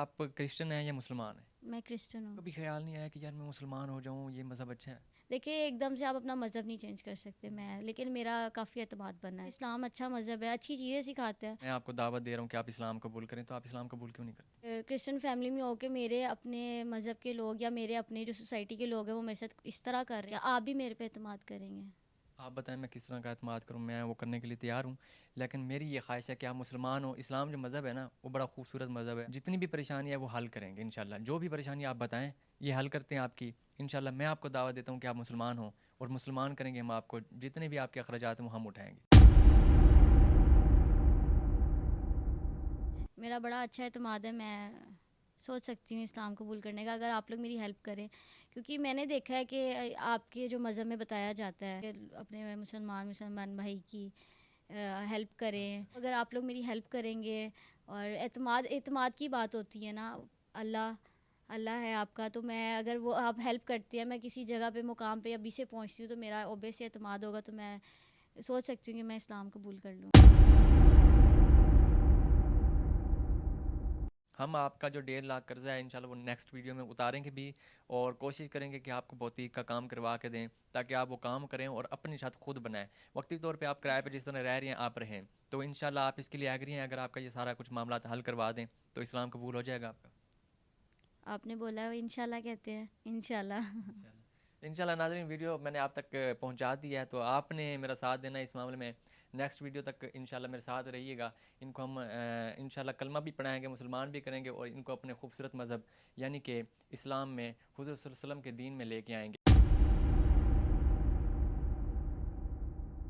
آپ کرسچن ہیں یا مسلمان ہیں؟ میں کرسچن ہوں. کبھی خیال نہیں آیا کہ یار میں مسلمان ہو جاؤں، یہ مذہب اچھا ہے؟ دیکھیے ایک دم سے آپ اپنا مذہب نہیں چینج کر سکتے میں، لیکن میرا کافی اعتماد بنا ہے. اسلام اچھا مذہب ہے، اچھی چیزیں سکھاتے ہیں. میں آپ کو دعوت دے رہا ہوں کہ آپ اسلام قبول کریں، تو آپ اسلام قبول کیوں نہیں کرتے؟ کرسچن فیملی میں ہو کے میرے اپنے مذہب کے لوگ یا میرے اپنے جو سوسائٹی کے لوگ ہیں وہ میرے ساتھ اس طرح کر رہے ہیں، آپ بھی میرے پہ اعتماد کریں گے؟ آپ بتائیں میں کس طرح کا اعتماد کروں، میں وہ کرنے کے لیے تیار ہوں، لیکن میری یہ خواہش ہے کہ آپ مسلمان ہو. اسلام جو مذہب ہے نا وہ بڑا خوبصورت مذہب ہے، جتنی بھی پریشانی ہے وہ حل کریں گے انشاءاللہ. جو بھی پریشانی آپ بتائیں یہ حل کرتے ہیں آپ کی انشاءاللہ. میں آپ کو دعوت دیتا ہوں کہ آپ مسلمان ہوں اور مسلمان کریں گے ہم آپ کو، جتنے بھی آپ کے اخراجات ہیں وہ ہم اٹھائیں گے. میرا بڑا اچھا اعتماد ہے، میں سوچ سکتی ہوں اسلام قبول کرنے کا اگر آپ لوگ میری ہیلپ کریں، کیونکہ میں نے دیکھا ہے کہ آپ کے جو مذہب میں بتایا جاتا ہے کہ اپنے مسلمان بھائی کی ہیلپ کریں. اگر آپ لوگ میری ہیلپ کریں گے، اور اعتماد کی بات ہوتی ہے نا، اللہ ہے آپ کا، تو میں اگر وہ آپ ہیلپ کرتی ہیں، میں کسی جگہ پہ مقام پہ ابھی سے پہنچتی ہوں تو میرا اوبیس اعتماد ہوگا، تو میں سوچ سکتی ہوں کہ میں اسلام قبول کر لوں. ہم آپ کا جو 1.5 لاکھ قرضہ ہے انشاءاللہ وہ نیکسٹ ویڈیو میں اتاریں گے بھی، اور کوشش کریں گے کہ آپ کو بہت کا کام کروا کے دیں تاکہ آپ وہ کام کریں اور اپنی چھت خود بنائیں. وقتی طور پہ آپ کرائے پہ جس طرح رہ رہی ہیں آپ رہیں، تو انشاءاللہ آپ اس کے لیے ایگری ہیں؟ اگر آپ کا یہ سارا کچھ معاملات حل کروا دیں تو اسلام قبول ہو جائے گا آپ کا؟ آپ نے بولا انشاءاللہ کہتے ہیں، انشاءاللہ. انشاءاللہ ناظرین ویڈیو میں نے آپ تک پہنچا دی ہے، تو آپ نے میرا ساتھ دینا اس معاملے میں. نیکسٹ ویڈیو تک انشاءاللہ میرے ساتھ رہیے گا. ان کو ہم انشاءاللہ کلمہ بھی پڑھائیں گے، مسلمان بھی کریں گے، اور ان کو اپنے خوبصورت مذہب یعنی کہ اسلام میں حضور صلی اللہ علیہ وسلم کے دین میں لے کے آئیں گے.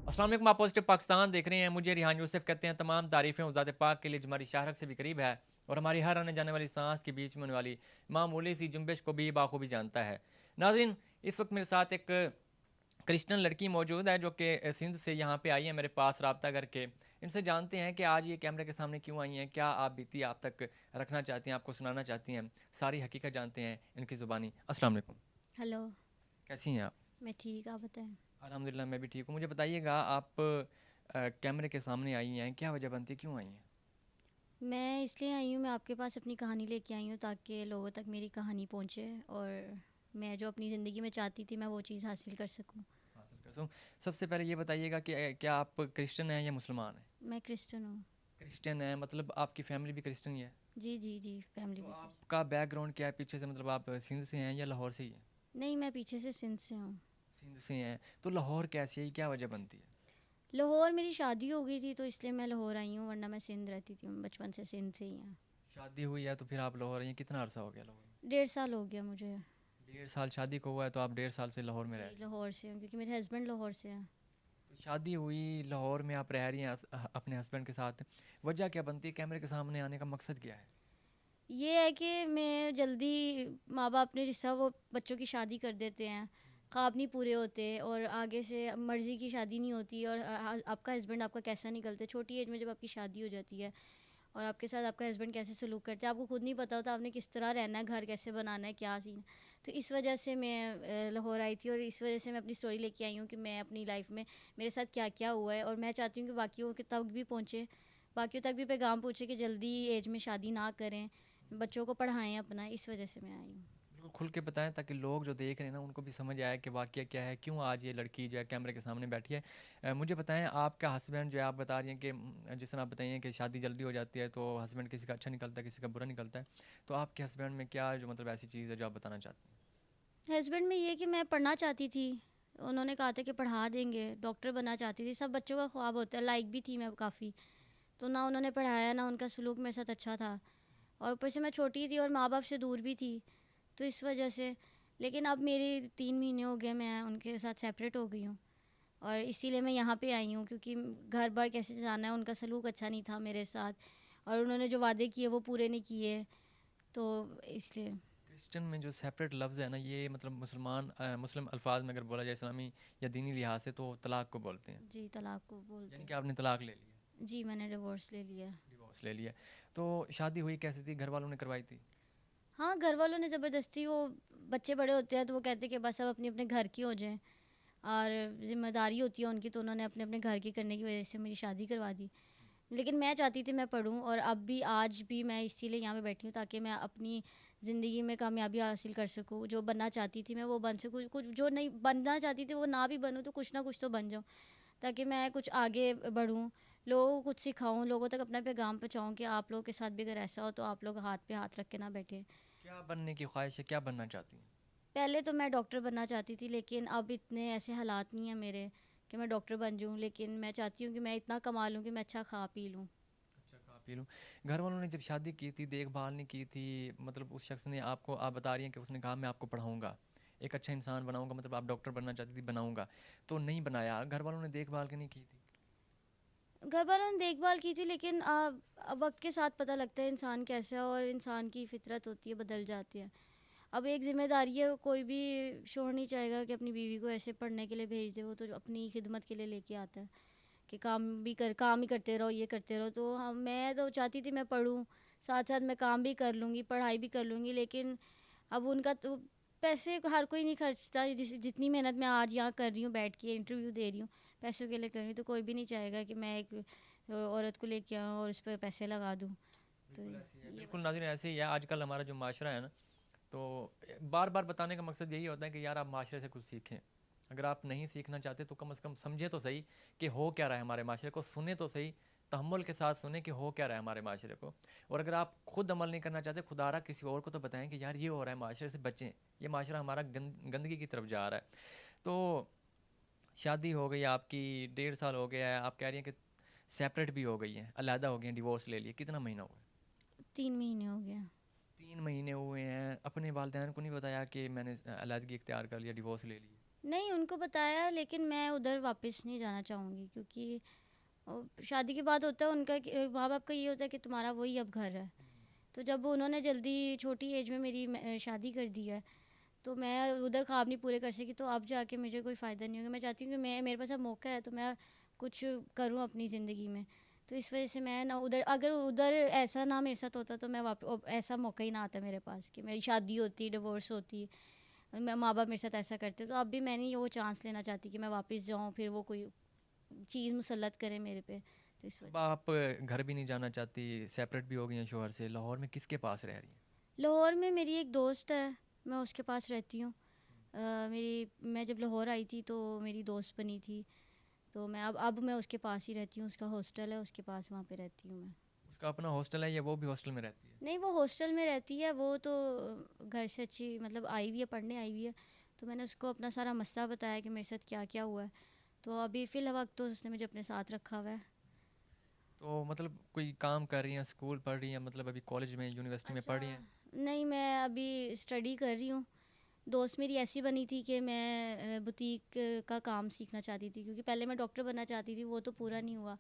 السلام علیکم، آپ پازیٹیو پاکستان دیکھ رہے ہیں. مجھے ریحان یوسف کہتے ہیں. تمام تعریفیں اس ذات پاک کے لیے جو ہماری شاہرگ سے بھی قریب ہے اور ہماری ہر آنے جانے والی سانس کے بیچ میں ہونے والی معمولی سی جنبش کو بھی بخوبی جانتا ہے. ناظرین اس وقت میرے ساتھ ایک کرسچن لڑکی موجود ہے جو کہ سندھ سے یہاں پہ آئی ہیں میرے پاس رابطہ کر کے. ان سے جانتے ہیں کہ آج یہ کیمرے کے سامنے کیوں آئی ہیں، کیا آپ بیتی آپ تک رکھنا چاہتی ہیں، آپ کو سنانا چاہتی ہیں. ساری حقیقت جانتے ہیں ان کی زبانی. السلام علیکم. ہلو. کیسی ہیں آپ؟ میں ٹھیک، آپ بتائیں. الحمدللہ میں بھی ٹھیک ہوں. مجھے بتائیے گا آپ کیمرے کے سامنے آئی ہیں، کیا وجہ بنتی، کیوں آئی ہیں؟ میں اس لیے آئی ہوں، میں آپ کے پاس اپنی کہانی لے کے آئی ہوں تاکہ لوگوں تک میری کہانی پہنچے اور میں جو اپنی زندگی میں چاہتی تھی میں وہ چیز حاصل کر سکوں. سب سے پہلے یہ بتائیے گا کہ کیا آپ کرسچن ہیں یا مسلمان ہیں؟ میں کرسچن ہوں. کرسچن ہیں، مطلب آپ کی فیملی بھی کرسچن ہی ہے؟ جی جی جی، فیملی تو بھی. آپ کا بیک گراؤنڈ کیا ہے پیچھے سے، مطلب آپ سندھ سے ہیں یا لاہور سے ہی ہیں؟ نہیں، میں پیچھے سے سندھ سے ہوں. سندھ سے ہیں. تو لاہور کیسی ہے، کیا وجہ بنتی ہے؟ لاہور میری شادی ہو گئی تھی تو اس لیے میں لاہور آئی ہوں، ورنہ میں سندھ رہتی تھی، بچپن سے سندھ سے ہی ہیں. شادی ہوئی ہے تو پھر آپ لاہور آئی ہیں، کتنا عرصہ ہو گیا لاہور میں؟ 1.5 سال ہو گیا مجھے. 1.5 سال شادی کو ہوا ہے تو آپ 1.5 سال سے لاہور میں رہ جی رہے ہیں؟ لاہور سے ہوں کیونکہ میرے ہسبینڈ لاہور سے ہیں. تو شادی ہوئی لاہور میں، آپ رہ رہی ہیں اپنے ہسبینڈ کے ساتھ، وجہ کیا بنتی ہے، کیمرے کے سامنے آنے کا مقصد کیا ہے؟ یہ ہے کہ میں جلدی ماں باپ نے جس طرح وہ بچوں کی شادی کر دیتے ہیں، خواب نہیں پورے ہوتے اور آگے سے مرضی کی شادی نہیں ہوتی، اور آپ کا ہسبینڈ آپ کا کیسا نکلتا ہے چھوٹی ایج میں جب آپ کی شادی ہو جاتی ہے، اور آپ کے ساتھ آپ کا ہسبینڈ کیسے سلوک کرتے ہیں آپ کو خود نہیں پتہ ہوتا آپ نے کس طرح رہنا ہے، گھر کیسے بنانا ہے، کیا سین. تو اس وجہ سے میں لاہور آئی تھی اور اس وجہ سے میں اپنی سٹوری لے کے آئی ہوں کہ میں اپنی لائف میں میرے ساتھ کیا کیا ہوا ہے، اور میں چاہتی ہوں کہ باقیوں کے تک بھی پہنچے، باقیوں تک بھی پیغام پہنچے کہ جلدی ایج میں شادی نہ کریں، بچوں کو پڑھائیں اپنا. اس وجہ سے میں آئی ہوں. بالکل کھل کے بتائیں تاکہ لوگ جو دیکھ رہے ہیں نا ان کو بھی سمجھ آئے کہ واقعہ کیا ہے، کیوں آج یہ لڑکی جو ہے کیمرے کے سامنے بیٹھی ہے. مجھے بتائیں آپ کا ہسبینڈ جو ہے، آپ بتا رہی ہیں کہ جس طرح آپ بتائیے کہ شادی جلدی ہو جاتی ہے تو ہسبینڈ کسی کا اچھا نکلتا ہے کسی کا برا نکلتا ہے، تو آپ کے ہسبینڈ میں کیا جو مطلب ایسی چیز ہے جو آپ بتانا چاہتے ہیں؟ ہسبینڈ میں یہ کہ میں پڑھنا چاہتی تھی، انہوں نے کہا تھا کہ پڑھا دیں گے، ڈاکٹر بننا چاہتی تھی، سب بچوں کا خواب ہوتا ہے، لائق بھی تھی میں کافی، تو نہ انہوں نے پڑھایا نہ ان کا سلوک میرے ساتھ اچھا تھا، اور اوپر سے میں چھوٹی تھی اور ماں باپ سے دور بھی تھی، تو اس وجہ سے. لیکن اب میری 3 مہینے ہو گئے میں ان کے ساتھ سیپریٹ ہو گئی ہوں، اور اسی لیے میں یہاں پہ آئی ہوں کیونکہ گھر بار کیسے جانا ہے، ان کا سلوک اچھا نہیں تھا میرے ساتھ، اور انہوں نے جو وعدے کیے وہ پورے نہیں کیے، تو اس لیے. کرسچن میں جو سیپریٹ لفظ ہے نا، یہ مطلب مسلم الفاظ میں اگر بولا جائے اسلامی یا دینی لحاظ سے تو طلاق کو بولتے ہیں. جی طلاق کو بولتے یعنی ہیں. کہ آپ نے طلاق لے لیا؟ جی میں نے ڈیورس لے لیا. ڈیورس لے لیا. تو شادی ہوئی کیسے تھی، گھر والوں نے کروائی تھی؟ ہاں گھر والوں نے زبردستی، وہ بچے بڑے ہوتے ہیں تو وہ کہتے ہیں کہ بس اب اپنے اپنے گھر کی ہو جائیں، اور ذمہ داری ہوتی ہے ان کی، تو انہوں نے اپنے اپنے گھر کی کرنے کی وجہ سے میری شادی کروا دی. لیکن میں چاہتی تھی میں پڑھوں، اور اب بھی آج بھی میں اسی لیے یہاں پہ بیٹھی ہوں تاکہ میں اپنی زندگی میں کامیابی حاصل کر سکوں. جو بننا چاہتی تھی میں وہ بن سکوں، کچھ جو نہیں بننا چاہتی تھی وہ نہ بھی بنوں تو کچھ نہ کچھ تو بن جاؤں، تاکہ میں کچھ آگے بڑھوں، لوگوں کو کچھ سکھاؤں، لوگوں تک اپنا پیغام پہنچاؤں کہ آپ لوگوں کے ساتھ بھی اگر ایسا ہو تو آپ لوگ ہاتھ پہ ہاتھ رکھ کے نہ بیٹھیں. کیا بننے کی خواہش ہے، کیا بننا چاہتی ہیں؟ پہلے تو میں ڈاکٹر بننا چاہتی تھی، لیکن اب اتنے ایسے حالات نہیں ہیں میرے کہ میں ڈاکٹر بن جاؤں، لیکن میں چاہتی ہوں کہ میں اتنا کما لوں کہ میں اچھا کھا پی لوں. اچھا کھا پی لوں. گھر والوں نے جب شادی کی تھی دیکھ بھال نہیں کی تھی، مطلب اس شخص نے آپ کو، آپ بتا رہی ہیں کہ اس نے کہا میں آپ کو پڑھاؤں گا، ایک اچھا انسان بناؤں گا، مطلب آپ ڈاکٹر بننا چاہتی تھی بناؤں گا، تو نہیں بنایا، گھر والوں نے دیکھ بھال کی نہیں کی تھی؟ گھر والوں نے دیکھ بھال کی تھی، لیکن وقت کے ساتھ پتہ لگتا ہے انسان کیسا ہے، اور انسان کی فطرت ہوتی ہے بدل جاتی ہے. اب ایک ذمہ داری ہے، کوئی بھی شوہر نہیں چاہے گا کہ اپنی بیوی کو ایسے پڑھنے کے لیے بھیج دے، وہ تو اپنی خدمت کے لیے لے کے آتا ہے کہ کام ہی کرتے رہو، یہ کرتے رہو. تو میں تو چاہتی تھی میں پڑھوں، ساتھ ساتھ میں کام بھی کر لوں گی، پڑھائی بھی کر لوں گی، لیکن اب ان کا تو پیسے ہر کوئی نہیں خرچتا. جتنی محنت میں آج یہاں کر رہی ہوں، بیٹھ کے انٹرویو دے رہی ہوں، پیسوں کے لیے کر رہی ہوں، تو کوئی بھی نہیں چاہے گا کہ میں ایک عورت کو لے کے آؤں اور اس پہ پیسے لگا دوں. تو بالکل ایسے ہی ہے، یہ بالکل ناظرین ایسے ہی ہے آج کل ہمارا جو معاشرہ ہے نا، تو بار بار بتانے کا مقصد یہی ہوتا ہے کہ یار آپ معاشرے سے کچھ سیکھیں. اگر آپ نہیں سیکھنا چاہتے تو کم از کم سمجھے تو صحیح کہ ہو کیا رہا ہے ہمارے معاشرے کو، سنیں تو صحیح، تحمل کے ساتھ سنیں کہ ہو کیا رہا ہے ہمارے معاشرے کو. اور اگر آپ خود عمل نہیں کرنا چاہتے، خدا را کسی اور کو تو بتائیں کہ یار یہ ہو رہا ہے، معاشرے سے بچیں، یہ معاشرہ ہمارا گندگی کی طرف جا رہا ہے. تو شادی ہو گئی آپ کی، 1.5 سال ہو گیا ہے، آپ کہہ رہی ہیں کہ سیپریٹ بھی ہو گئی ہیں، علیحدہ ہو گئی ہیں، ڈیورس لے لیے، کتنا مہینہ ہوا ہے؟ 3 مہینے ہو گیا. 3 مہینے ہوئے ہیں. اپنے والدین کو نہیں بتایا کہ میں نے علیحدگی اختیار کر لیا، ڈیورس لے لی؟ نہیں، ان کو بتایا، لیکن میں ادھر واپس نہیں جانا چاہوں گی، کیونکہ شادی کے بعد ہوتا ہے ان کا ماں باپ کا یہ ہوتا ہے کہ تمہارا وہی اب گھر ہے. تو جب انہوں نے جلدی چھوٹی ایج میں میری شادی کر دی ہے تو میں ادھر خواب نہیں پورے کر سکی، تو اب جا کے مجھے کوئی فائدہ نہیں ہوگا. میں چاہتی ہوں کہ میرے پاس اب موقع ہے تو میں کچھ کروں اپنی زندگی میں. تو اس وجہ سے میں نہ ادھر، اگر ادھر ایسا نہ میرے ساتھ ہوتا تو میں ایسا موقع ہی نہ آتا میرے پاس کہ میری شادی ہوتی، ڈیورس ہوتی، ماں باپ میرے ساتھ ایسا کرتے. تو اب بھی میں نہیں وہ چانس لینا چاہتی کہ میں واپس جاؤں پھر وہ کوئی چیز مسلط کرے میرے پہ. تو اس اب وجہ آپ گھر بھی نہیں جانا چاہتی، سیپریٹ بھی ہو گئی ہیں شوہر سے، لاہور میں کس کے پاس رہ رہی ہیں؟ لاہور میں میری ایک دوست ہے، میں اس کے پاس رہتی ہوں. میں جب لاہور آئی تھی تو میری دوست بنی تھی، تو میں اب میں اس کے پاس ہی رہتی ہوں. اس کا ہاسٹل ہے، اس کے پاس وہاں پہ رہتی ہوں میں. اس کا اپنا ہاسٹل ہے یا وہ بھی ہاسٹل میں رہتی ہے؟ نہیں، وہ ہاسٹل میں رہتی ہے، وہ تو گھر سے اچھی مطلب آئی ہوئی ہے، پڑھنے آئی ہوئی ہے. تو میں نے اس کو اپنا سارا مسئلہ بتایا کہ میرے ساتھ کیا کیا ہوا ہے. تو ابھی فی الوقت تو اس نے مجھے اپنے ساتھ رکھا ہوا ہے. تو مطلب کوئی کام کر رہی ہیں، اسکول پڑھ رہی ہیں، مطلب ابھی کالج میں، یونیورسٹی میں پڑھ رہی اچھا، ہیں؟ نہیں میں ابھی اسٹڈی کر رہی ہوں. دوست میری ایسی بنی تھی کہ میں بوتیک کا کام سیکھنا چاہتی تھی، کیونکہ پہلے میں ڈاکٹر بننا چاہتی تھی، وہ تو پورا نہیں ہوا.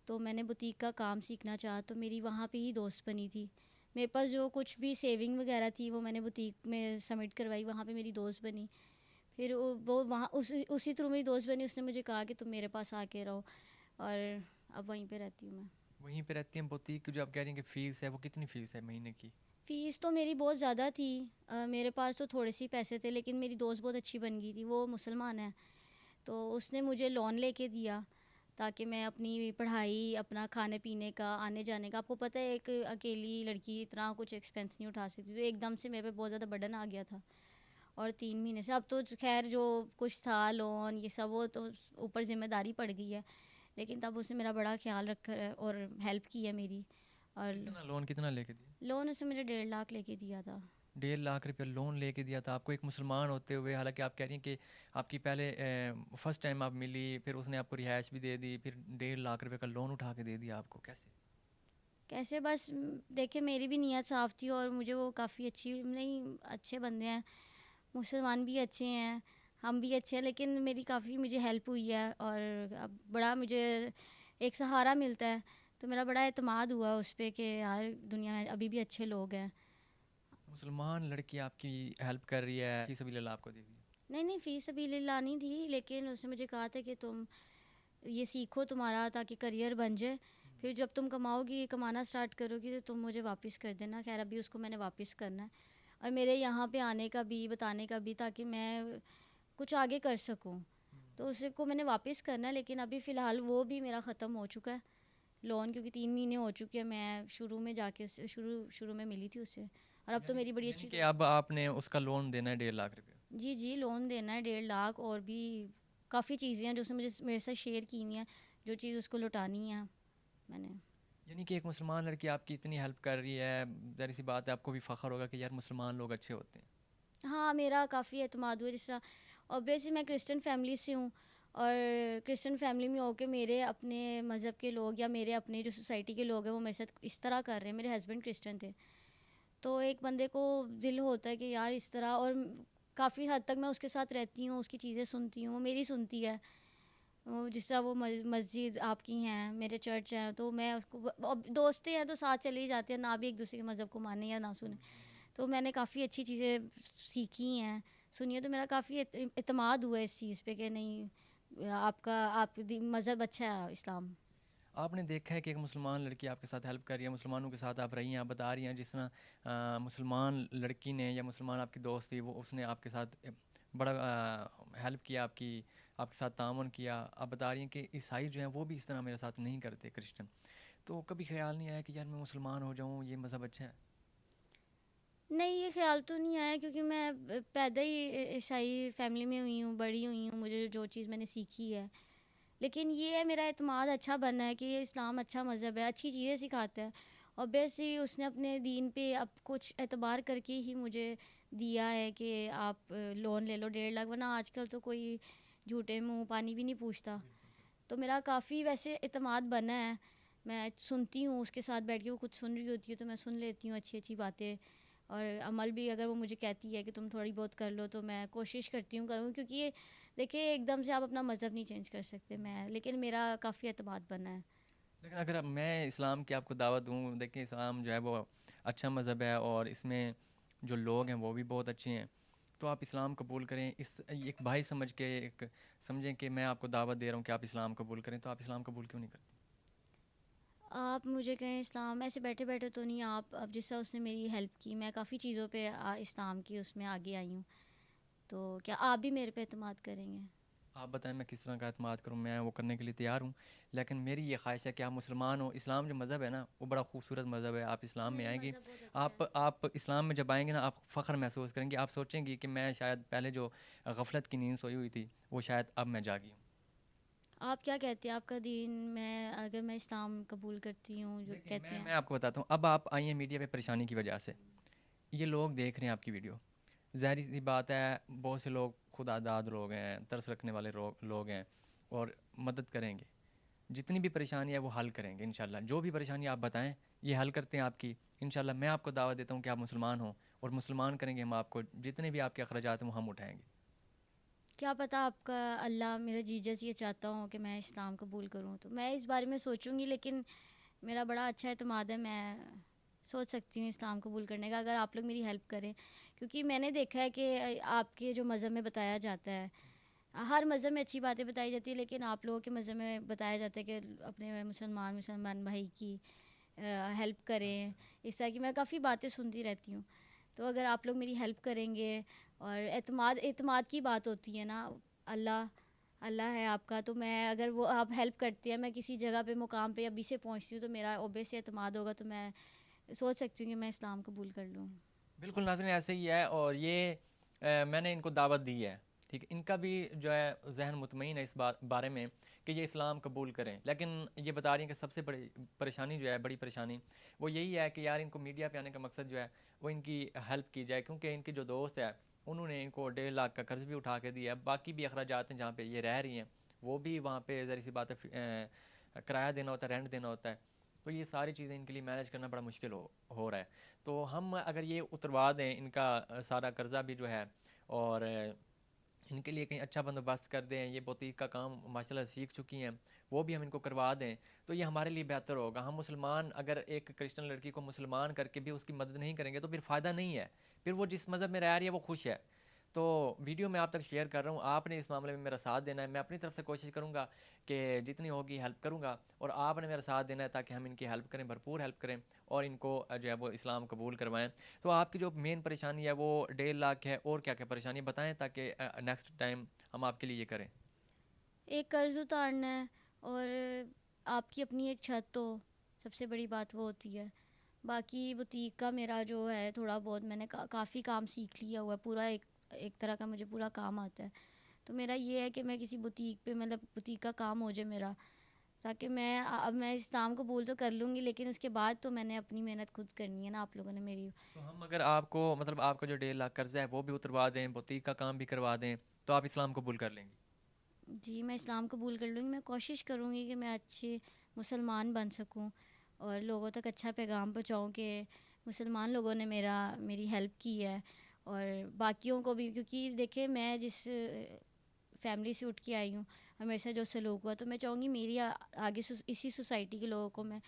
تو میں نے بوتیک کا کام سیکھنا چاہا، تو میری وہاں پہ ہی دوست بنی تھی. میرے پاس جو کچھ بھی سیونگ وغیرہ تھی وہ میں نے بوتیک میں سبمٹ کروائی، وہاں پہ میری دوست بنی. پھر وہ وہاں اسی تھرو میری دوست بنی. اس نے مجھے کہا کہ تم میرے پاس آ کے رہو، اور اب وہیں پہ رہتی ہوں میں. وہیں پہ رہتی ہیں. بوتیک جو آپ کہہ رہی ہیں کہ فیس ہے، وہ کتنی فیس ہے مہینے کی؟ فیس تو میری بہت زیادہ تھی، میرے پاس تو تھوڑے سے پیسے تھے، لیکن میری دوست بہت اچھی بن گئی تھی، وہ مسلمان ہے. تو اس نے مجھے لون لے کے دیا تاکہ میں اپنی پڑھائی، اپنا کھانے پینے کا، آنے جانے کا، آپ کو پتہ ہے ایک اکیلی لڑکی اتنا کچھ ایکسپینس نہیں اٹھا سکتی. تو ایک دم سے میرے پہ بہت زیادہ برڈن آ گیا تھا. اور 3 مہینے سے اب تو خیر جو کچھ تھا لون یہ سب وہ تو اوپر ذمہ داری پڑ گئی ہے، لیکن تب اس نے میرا بڑا خیال رکھا ہے اور ہیلپ کی ہے میری. اور کتنا لون کتنا لے کے دیا؟ لون اس نے مجھے 1.5 لاکھ لے کے دیا تھا. 1.5 لاکھ روپیہ لون لے کے دیا تھا آپ کو، ایک مسلمان ہوتے ہوئے؟ حالانکہ آپ کہہ رہی ہیں کہ آپ کی پہلے فرسٹ ٹائم آپ ملی، پھر اس نے آپ کو رہائش بھی دے دی، پھر 1.5 لاکھ روپے کا لون اٹھا کے دے دیا آپ کو، کیسے؟ کیسے، بس دیکھیں میری بھی نیت صاف تھی اور مجھے وہ کافی نہیں اچھے بندے ہیں، مسلمان بھی اچھے ہیں، ہم بھی اچھے ہیں، لیکن میری کافی مجھے ہیلپ ہوئی ہے اور اب بڑا مجھے ایک سہارا ملتا ہے. تو میرا بڑا اعتماد ہوا اس پہ کہ یار دنیا میں ابھی بھی اچھے لوگ ہیں. مسلمان لڑکی آپ کی ہیلپ کر رہی ہے، فی سبیل اللہ آپ کو دے دی؟ نہیں فی سبیل اللہ نہیں تھی، لیکن اس نے مجھے کہا تھا کہ تم یہ سیکھو تمہارا تاکہ کریئر بن جائے، پھر جب تم کماؤ گی، کمانا سٹارٹ کرو گی تو تم مجھے واپس کر دینا. خیر ابھی اس کو میں نے واپس کرنا ہے، اور میرے یہاں پہ آنے کا بھی، بتانے کا بھی، تاکہ میں کچھ آگے کر سکوں. تو اس کو میں نے واپس کرنا ہے، لیکن ابھی فی الحال وہ بھی میرا ختم ہو چکا ہے. لون، کیونکہ 3 مہینے ہو چکے ہیں میں شروع میں جا کے شروع میں ملی تھی اس سے، اور اب تو میری بڑی یعنی اچھی کہ اب آپ نے اس کا لون دینا ہے 1.5 لاکھ روپے؟ جی جی لون دینا ہے 1.5 لاکھ، اور بھی کافی چیزیں ہیں جو اس نے مجھے میرے ساتھ شیئر کی ہیں، جو چیز اس کو لوٹانی ہے میں نے. یعنی کہ ایک مسلمان لڑکی آپ کی اتنی ہیلپ کر رہی ہے، ظاہر سی بات ہے آپ کو بھی فخر ہوگا کہ یار مسلمان لوگ اچھے ہوتے ہیں. ہاں میرا کافی اعتماد ہوا، جس طرح اوبیسلی میں کرسچن فیملی سے ہوں، اور کرسچن فیملی میں ہو کے میرے اپنے مذہب کے لوگ یا میرے اپنے جو سوسائٹی کے لوگ ہیں وہ میرے ساتھ اس طرح کر رہے ہیں. میرے ہسبینڈ کرسچن تھے، تو ایک بندے کو دل ہوتا ہے کہ یار اس طرح، اور کافی حد تک میں اس کے ساتھ رہتی ہوں، اس کی چیزیں سنتی ہوں، وہ میری سنتی ہے. جس طرح وہ مسجد آپ کی ہیں، میرے چرچ ہیں، تو میں اس کو دوستے ہیں تو ساتھ چلے ہی جاتے ہیں، نہ بھی ایک دوسرے کے مذہب کو مانیں یا نہ سنیں. تو میں نے کافی اچھی چیزیں سیکھی ہیں، سنی ہے، تو میرا کافی اعتماد ہوا ہے اس چیز پہ کہ نہیں آپ مذہب اچھا ہے اسلام. آپ نے دیکھا ہے کہ ایک مسلمان لڑکی آپ کے ساتھ ہیلپ کر رہی ہے، مسلمانوں کے ساتھ آپ رہی ہیں، آپ بتا رہی ہیں جس طرح مسلمان لڑکی نے یا مسلمان آپ کی دوست تھی وہ اس نے آپ کے ساتھ بڑا ہیلپ کیا، آپ کے ساتھ تعاون کیا. آپ بتا رہی ہیں کہ عیسائی جو ہیں وہ بھی اس طرح میرے ساتھ نہیں کرتے، کرسچن. تو کبھی خیال نہیں آیا کہ یار میں مسلمان ہو جاؤں، یہ مذہب اچھا ہے؟ نہیں یہ خیال تو نہیں آیا، کیونکہ میں پیدا ہی عیسائی فیملی میں ہوئی ہوں، بڑی ہوئی ہوں، مجھے جو چیز میں نے سیکھی ہے. لیکن یہ ہے میرا اعتماد اچھا بنا ہے کہ یہ اسلام اچھا مذہب ہے، اچھی چیزیں سکھاتا ہے. اور بیسے اس نے اپنے دین پہ اب کچھ اعتبار کر کے ہی مجھے دیا ہے کہ آپ لون لے لو 1.5 لاکھ، ورنہ آج کل تو کوئی جھوٹے منہ پانی بھی نہیں پوچھتا. تو میرا کافی ویسے اعتماد بنا ہے. میں سنتی ہوں اس کے ساتھ بیٹھ کے، وہ کچھ سن رہی ہوتی ہے تو میں سن لیتی ہوں اچھی اچھی باتیں، اور عمل بھی اگر وہ مجھے کہتی ہے کہ تم تھوڑی بہت کر لو تو میں کوشش کرتی ہوں کروں، کیونکہ یہ دیکھیں ایک دم سے آپ اپنا مذہب نہیں چینج کر سکتے. لیکن میرا کافی اعتماد بنا ہے. لیکن اگر میں اسلام کی آپ کو دعوت دوں، دیکھیں اسلام جو ہے وہ اچھا مذہب ہے اور اس میں جو لوگ ہیں وہ بھی بہت اچھے ہیں، تو آپ اسلام قبول کریں. ایک بھائی سمجھ کے سمجھیں کہ میں آپ کو دعوت دے رہا ہوں کہ آپ اسلام قبول کریں، تو آپ اسلام قبول کیوں نہیں کرتے؟ آپ مجھے کہیں اسلام ایسے بیٹھے بیٹھے تو نہیں، آپ اب جس طرح اس نے میری ہیلپ کی، میں کافی چیزوں پہ اسلام کی اس میں آگے آئی ہوں، تو کیا آپ بھی میرے پہ اعتماد کریں گے؟ آپ بتائیں میں کس طرح کا اعتماد کروں، میں وہ کرنے کے لیے تیار ہوں. لیکن میری یہ خواہش ہے کہ آپ مسلمان ہو. اسلام جو مذہب ہے نا وہ بڑا خوبصورت مذہب ہے. آپ اسلام میں نہیں آئیں گی، مذہب بہت اچھا ہے. آپ اسلام میں جب آئیں گے نا آپ فخر محسوس کریں گے. آپ سوچیں گی کہ میں شاید پہلے جو غفلت کی نیند سوئی ہوئی تھی وہ شاید اب میں جاگی ہوں. آپ کیا کہتے ہیں آپ کا دین، میں اگر میں اسلام قبول کرتی ہوں جو دیکھیں کہتے میں ہیں؟ آپ کو بتاتا ہوں. اب آپ آئی ہیں میڈیا پہ پریشانی کی وجہ سے، یہ لوگ دیکھ رہے ہیں آپ کی ویڈیو. ظاہری سی بات ہے بہت سے لوگ خدا داد لوگ ہیں، ترس رکھنے والے لوگ ہیں اور مدد کریں گے. جتنی بھی پریشانی ہے وہ حل کریں گے انشاءاللہ. جو بھی پریشانی آپ بتائیں یہ حل کرتے ہیں آپ کی انشاءاللہ. میں آپ کو دعوت دیتا ہوں کہ آپ مسلمان ہوں اور مسلمان کریں گے ہم آپ کو. جتنے بھی آپ کے اخراجات ہیں وہ ہم اٹھائیں گے. کیا پتہ آپ کا اللہ میرا جیجس یہ چاہتا ہوں کہ میں اسلام قبول کروں، تو میں اس بارے میں سوچوں گی. لیکن میرا بڑا اچھا اعتماد ہے، میں سوچ سکتی ہوں اسلام قبول کرنے کا اگر آپ لوگ میری ہیلپ کریں. کیونکہ میں نے دیکھا ہے کہ آپ کے جو مذہب میں بتایا جاتا ہے، ہر مذہب میں اچھی باتیں بتائی جاتی ہیں، لیکن آپ لوگوں کے مذہب میں بتایا جاتا ہے کہ اپنے مسلمان بھائی کی ہیلپ کریں. اس طرح کی میں کافی باتیں سنتی رہتی ہوں. تو اگر آپ لوگ میری ہیلپ کریں گے، اور اعتماد کی بات ہوتی ہے نا، اللہ ہے آپ کا، تو میں اگر وہ آپ ہیلپ کرتے ہیں، میں کسی جگہ پہ مقام پہ ابھی سے پہنچتی ہوں تو میرا اوبیس سے اعتماد ہوگا، تو میں سوچ سکتی ہوں کہ میں اسلام قبول کر لوں. بالکل ناظرین ایسے ہی ہے. اور یہ میں نے ان کو دعوت دی ہے، ٹھیک ہے. ان کا بھی جو ہے ذہن مطمئن ہے اس بارے میں کہ یہ اسلام قبول کریں. لیکن یہ بتا رہی ہیں کہ سب سے بڑی پریشانی جو ہے، بڑی پریشانی وہ یہی ہے کہ یار ان کو میڈیا پہ آنے کا مقصد جو ہے وہ ان کی ہیلپ کی جائے. کیونکہ ان کے جو دوست ہے انہوں نے ان کو 1.5 لاکھ کا قرض بھی اٹھا کے دیا ہے. باقی بھی اخراجات ہیں جہاں پہ یہ رہ رہی ہیں، وہ بھی وہاں پہ ذرا سی بات ہے کرایہ دینا ہوتا ہے، رینٹ دینا ہوتا ہے. تو یہ ساری چیزیں ان کے لیے مینیج کرنا بڑا مشکل ہو رہا ہے. تو ہم اگر یہ اتروا دیں ان کا سارا قرضہ بھی جو ہے، اور ان کے لیے کہیں اچھا بندوبست کر دیں، یہ بوتیک کا کام ماشاء اللہ سیکھ چکی ہیں، وہ بھی ہم ان کو کروا دیں، تو یہ ہمارے لیے بہتر ہوگا. ہم مسلمان اگر ایک کرسچن لڑکی کو مسلمان کر کے بھی اس کی مدد نہیں کریں گے تو پھر فائدہ نہیں ہے. پھر وہ جس مذہب میں رہ رہی ہے وہ خوش ہے. تو ویڈیو میں آپ تک شیئر کر رہا ہوں، آپ نے اس معاملے میں میرا ساتھ دینا ہے. میں اپنی طرف سے کوشش کروں گا کہ جتنی ہوگی ہیلپ کروں گا، اور آپ نے میرا ساتھ دینا ہے تاکہ ہم ان کی ہیلپ کریں، بھرپور ہیلپ کریں اور ان کو جو ہے وہ اسلام قبول کروائیں. تو آپ کی جو مین پریشانی ہے وہ 1.5 لاکھ ہے، اور کیا کیا پریشانی بتائیں تاکہ نیکسٹ ٹائم ہم آپ کے لیے یہ کریں. ایک قرض اتارنا ہے، اور آپ کی اپنی ایک چھت تو سب سے بڑی بات وہ ہوتی ہے. باقی بوتیک کا میرا جو ہے تھوڑا بہت میں نے کافی کام سیکھ لیا ہوا ہے, پورا ایک طرح کا مجھے پورا کام آتا ہے. تو میرا یہ ہے کہ میں کسی بوتیک پہ مطلب بوتیک کا کام ہو جائے میرا, تاکہ میں اس کام قبول تو کر لوں گی, لیکن اس کے بعد تو میں نے اپنی محنت خود کرنی ہے نا. آپ لوگوں نے میری تو ہم اگر آپ کو مطلب آپ کا جو 1.5 لاکھ قرضہ ہے وہ بھی اتروا دیں, بوتیک کا کام بھی کروا دیں, تو آپ اسلام قبول کر لیں گی؟ جی میں اسلام قبول کر لوں گی. میں کوشش کروں گی کہ میں اچھی مسلمان بن سکوں اور لوگوں تک اچھا پیغام پہنچاؤں کہ مسلمان لوگوں نے میری ہیلپ کی ہے, اور باقیوں کو بھی. کیونکہ دیکھیں میں جس فیملی سے اٹھ کے آئی ہوں اور میرے ساتھ جو سلوک ہوا, تو میں چاہوں گی میری آگے اسی سوسائٹی کے لوگوں کو میں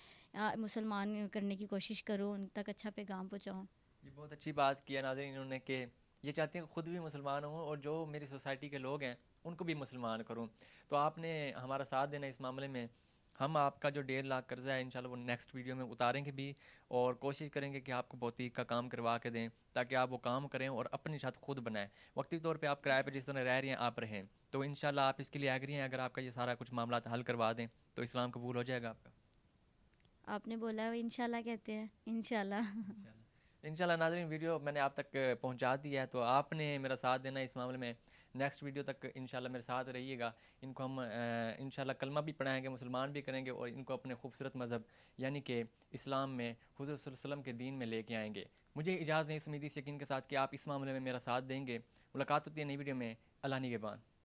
مسلمان کرنے کی کوشش کروں, ان تک اچھا پیغام پہنچاؤں. یہ بہت اچھی بات کی ہے ناظرین انہوں نے, کہ یہ چاہتے ہیں کہ خود بھی مسلمان ہوں اور جو میری سوسائٹی کے لوگ ہیں ان کو بھی مسلمان کروں. تو آپ نے ہمارا ساتھ دینا اس معاملے میں. ہم آپ کا جو 1.5 لاکھ قرضہ ہے انشاءاللہ وہ نیکسٹ ویڈیو میں اتاریں گے بھی, اور کوشش کریں گے کہ آپ کو بوتیک کا کام کروا کے دیں تاکہ آپ وہ کام کریں اور اپنی چھت خود بنائیں. وقتی طور پہ آپ کرائے پہ جس طرح رہ رہی ہیں آپ رہیں, تو انشاءاللہ آپ اس کے لیے ایگری ہیں اگر آپ کا یہ سارا کچھ معاملات حل کروا دیں تو اسلام قبول ہو جائے گا آپ کا؟ آپ نے بولا ہے انشاءاللہ کہتے ہیں, انشاءاللہ. انشاءاللہ ناظرین ویڈیو میں نے آپ تک پہنچا دی ہے, تو آپ نے میرا ساتھ دینا اس معاملے میں. نیکسٹ ویڈیو تک انشاءاللہ میرے ساتھ رہیے گا. ان کو ہم انشاءاللہ کلمہ بھی پڑھائیں گے, مسلمان بھی کریں گے, اور ان کو اپنے خوبصورت مذہب یعنی کہ اسلام میں حضور صلی اللہ علیہ وسلم کے دین میں لے کے آئیں گے. مجھے اجازت نہیں اس امید اس یقین کے ساتھ کہ آپ اس معاملے میں میرا ساتھ دیں گے. ملاقات ہوتی ہے نئی ویڈیو میں. اللہ نگہبان.